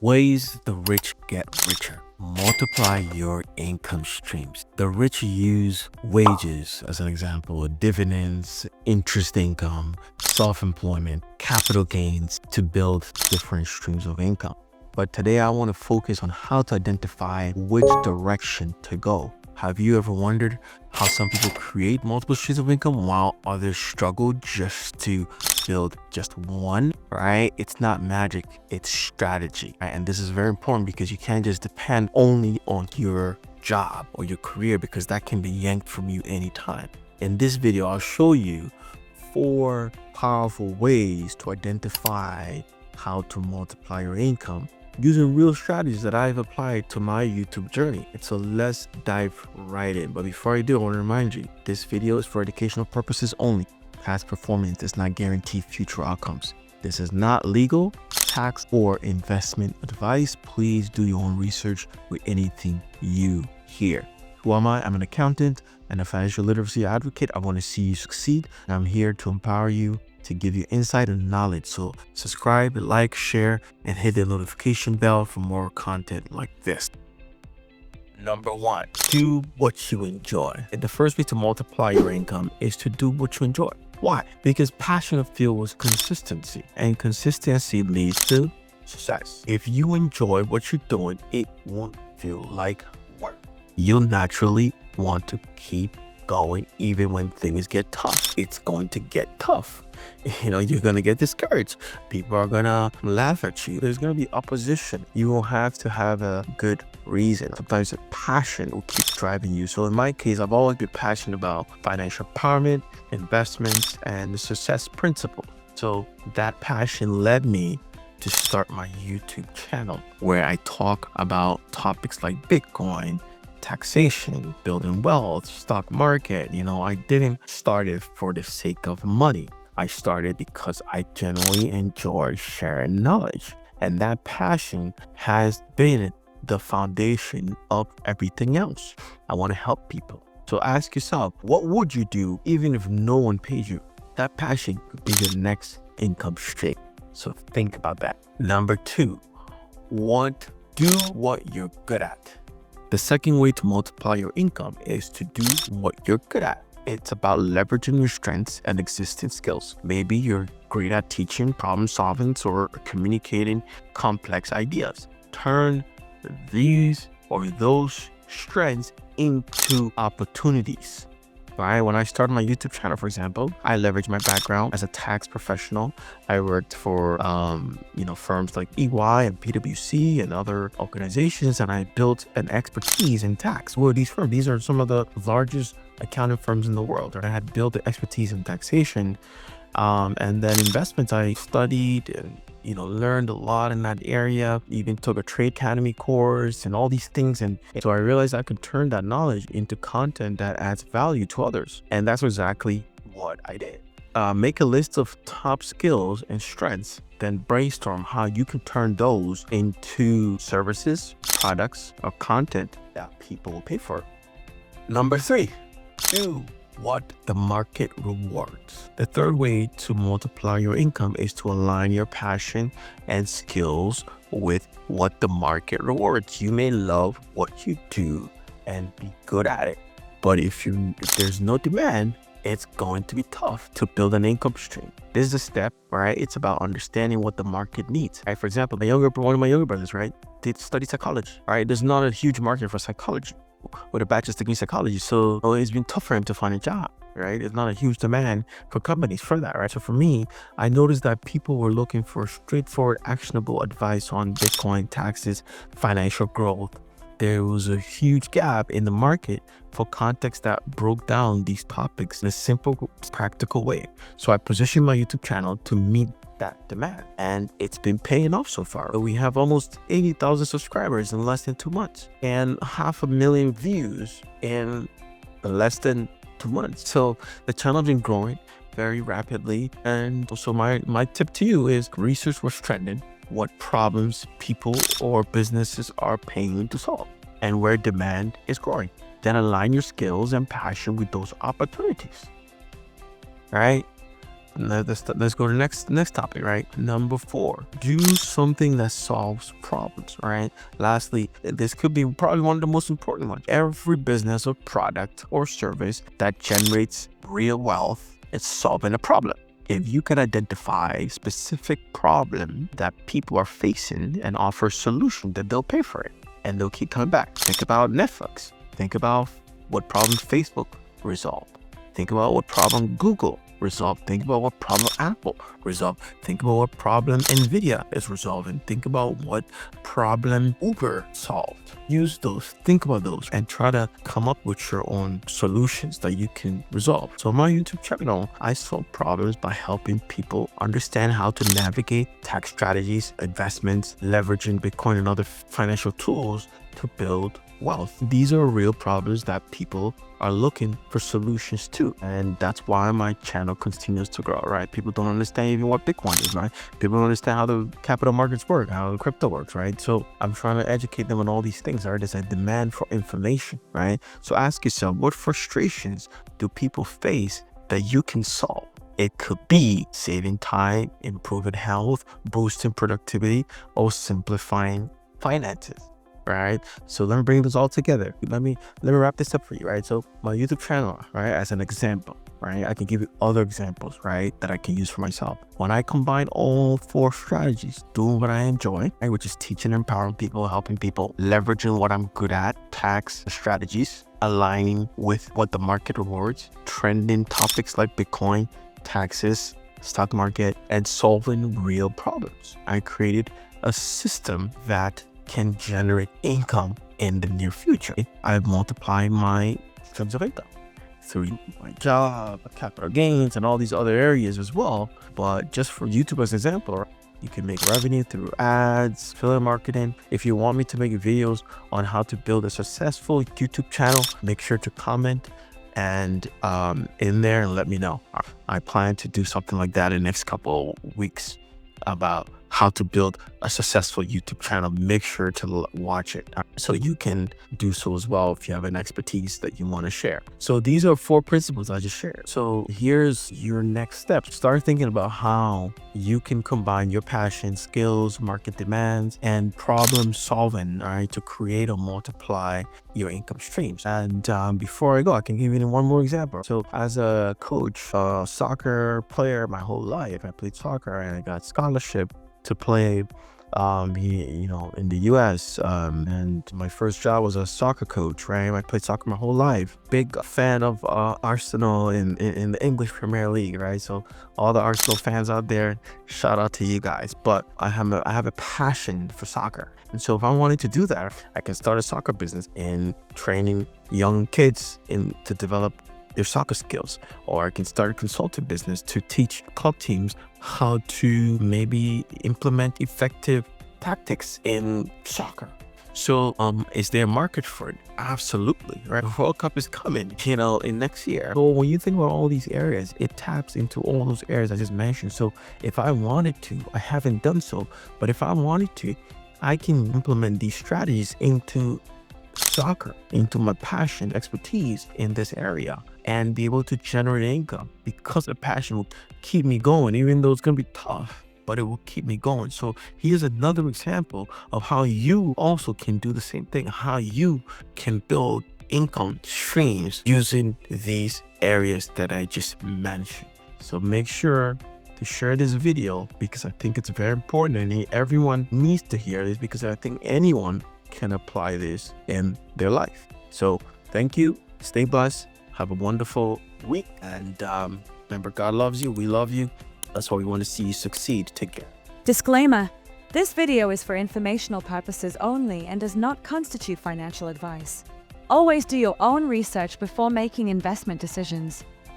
Ways the rich get richer. Multiply your income streams. The rich use wages as an example, dividends, interest income, self-employment, capital gains to build different streams of income. But today I want to focus on how to identify which direction to go. Have you ever wondered how some people create multiple streams of income while others struggle just to build just one, right? It's not magic, it's strategy, right? And this is very important because you can't just depend only on your job or your career because that can be yanked from you anytime. In this video, I'll show you 4 powerful ways to identify how to multiply your income using real strategies that I've applied to my YouTube journey. And so let's dive right in. But before I do, I want to remind you, this video is for educational purposes only. Past performance does not guarantee future outcomes. This is not legal, tax, or investment advice. Please do your own research with anything you hear. Who am I? I'm an accountant and a financial literacy advocate. I want to see you succeed. And I'm here to empower you, to give you insight and knowledge. So subscribe, like, share, and hit the notification bell for more content like this. Number 1, do what you enjoy. And the first way to multiply your income is to do what you enjoy. Why? Because passion fuels consistency, and consistency leads to success. If you enjoy what you're doing, it won't feel like work. You'll naturally want to keep going even when things get tough. It's going to get tough. You're going to get discouraged. People are going to laugh at you. There's going to be opposition. You will have to have a good reason. Sometimes a passion will keep driving you. So in my case, I've always been passionate about financial empowerment, investments, and the success principle. So that passion led me to start my YouTube channel where I talk about topics like Bitcoin, taxation, building wealth, stock market. I didn't start it for the sake of money. I started because I genuinely enjoy sharing knowledge. And that passion has been the foundation of everything else. I want to help people. So ask yourself, what would you do even if no one paid you? That passion could be your next income stream. So think about that. Number 2, do what you're good at. The second way to multiply your income is to do what you're good at. It's about leveraging your strengths and existing skills. Maybe you're great at teaching, problem solving, or communicating complex ideas. Turn these or those strengths into opportunities. Right? When I started my YouTube channel, for example, I leveraged my background as a tax professional. I worked for, firms like EY and PwC and other organizations, and I built an expertise in tax. What are these firms? These are some of the largest accounting firms in the world. And I had built the expertise in taxation. And then investments, I studied and learned a lot in that area, even took a trade academy course and all these things. And so I realized I could turn that knowledge into content that adds value to others. And that's exactly what I did. Make a list of top skills and strengths, then brainstorm how you can turn those into services, products, or content that people will pay for. Number 3, do what the market rewards. The third way to multiply your income is to align your passion and skills with what the market rewards. You may love what you do and be good at it, but if there's no demand, it's going to be tough to build an income stream. This is a step, right? It's about understanding what the market needs. Right? For example, one of my younger brothers, right, did study psychology. Right? There's not a huge market for psychology with a bachelor's degree in psychology. So it's been tough for him to find a job, right? It's not a huge demand for companies for that, right? So for me, I noticed that people were looking for straightforward, actionable advice on Bitcoin, taxes, financial growth. There was a huge gap in the market for context that broke down these topics in a simple, practical way. So I positioned my YouTube channel to meet that demand, and it's been paying off so far. We have almost 80,000 subscribers in less than 2 months and 500,000 views in less than 2 months. So the channel's been growing very rapidly. And so my tip to you is research what's trending, what problems people or businesses are paying to solve, and where demand is growing. Then align your skills and passion with those opportunities. Right? Let's go to the next topic, right? Number 4, do something that solves problems, right? Lastly, this could be probably one of the most important ones. Every business or product or service that generates real wealth is solving a problem. If you can identify specific problem that people are facing and offer a solution, then they'll pay for it and they'll keep coming back. Think about Netflix. Think about what problem Facebook resolved. Think about what problem Google resolved. Think about what problem Apple resolved. Think about what problem Nvidia is resolving. Think about what problem Uber solved. Use those, think about those, and try to come up with your own solutions that you can resolve. So on my YouTube channel, I solve problems by helping people understand how to navigate tax strategies, investments, leveraging Bitcoin and other financial tools to build wealth. These are real problems that people are looking for solutions to, and that's why my channel continues to grow, right? People don't understand even what Bitcoin is, right? People don't understand how the capital markets work, how crypto works, right? So I'm trying to educate them on all these things, right? There's a demand for information, right? So ask yourself, what frustrations do people face that you can solve? It could be saving time, improving health, boosting productivity, or simplifying finances. Right, so let me bring this all together. Let me wrap this up for you, right? So my YouTube channel, right, as an example, right, I can give you other examples, right, that I can use for myself. When I combine all 4 strategies, doing what I enjoy, right, which is teaching and empowering people, helping people, leveraging what I'm good at, tax strategies, aligning with what the market rewards, trending topics like Bitcoin, taxes, stock market, and solving real problems, I created a system that can generate income in the near future. I've multiplied my streams of income through my job, capital gains, and all these other areas as well. But just for YouTube as an example, you can make revenue through ads, affiliate marketing. If you want me to make videos on how to build a successful YouTube channel, make sure to comment and in there and let me know. I plan to do something like that in the next couple of weeks about how to build a successful YouTube channel. Make sure to watch it so you can do so as well if you have an expertise that you want to share. So these are 4 principles I just shared. So here's your next step. Start thinking about how you can combine your passion, skills, market demands, and problem solving, all right, to create or multiply your income streams. And before I go, I can give you one more example. So as a coach, soccer player my whole life, I played soccer and I got scholarship to play in the US, and my first job was a soccer coach, right? I played soccer my whole life. Big fan of Arsenal in the English Premier League, right? So all the Arsenal fans out there, shout out to you guys. But I have a passion for soccer, and so if I wanted to do that, I can start a soccer business in training young kids to develop their soccer skills, or I can start a consulting business to teach club teams how to maybe implement effective tactics in soccer. So is there a market for it? Absolutely, right? The World Cup is coming, in next year. So when you think about all these areas, it taps into all those areas I just mentioned. So if I wanted to, I haven't done so, but if I wanted to, I can implement these strategies into soccer, into my passion, expertise in this area, and be able to generate income, because the passion will keep me going, even though it's going to be tough, but it will keep me going. So here's another example of how you also can do the same thing, how you can build income streams using these areas that I just mentioned. So make sure to share this video, because I think it's very important and everyone needs to hear this, because I think anyone can apply this in their life. So thank you, stay blessed, have a wonderful week, and remember, God loves you, we love you. That's why we want to see you succeed. Take care. Disclaimer: this video is for informational purposes only and does not constitute financial advice. Always do your own research before making investment decisions.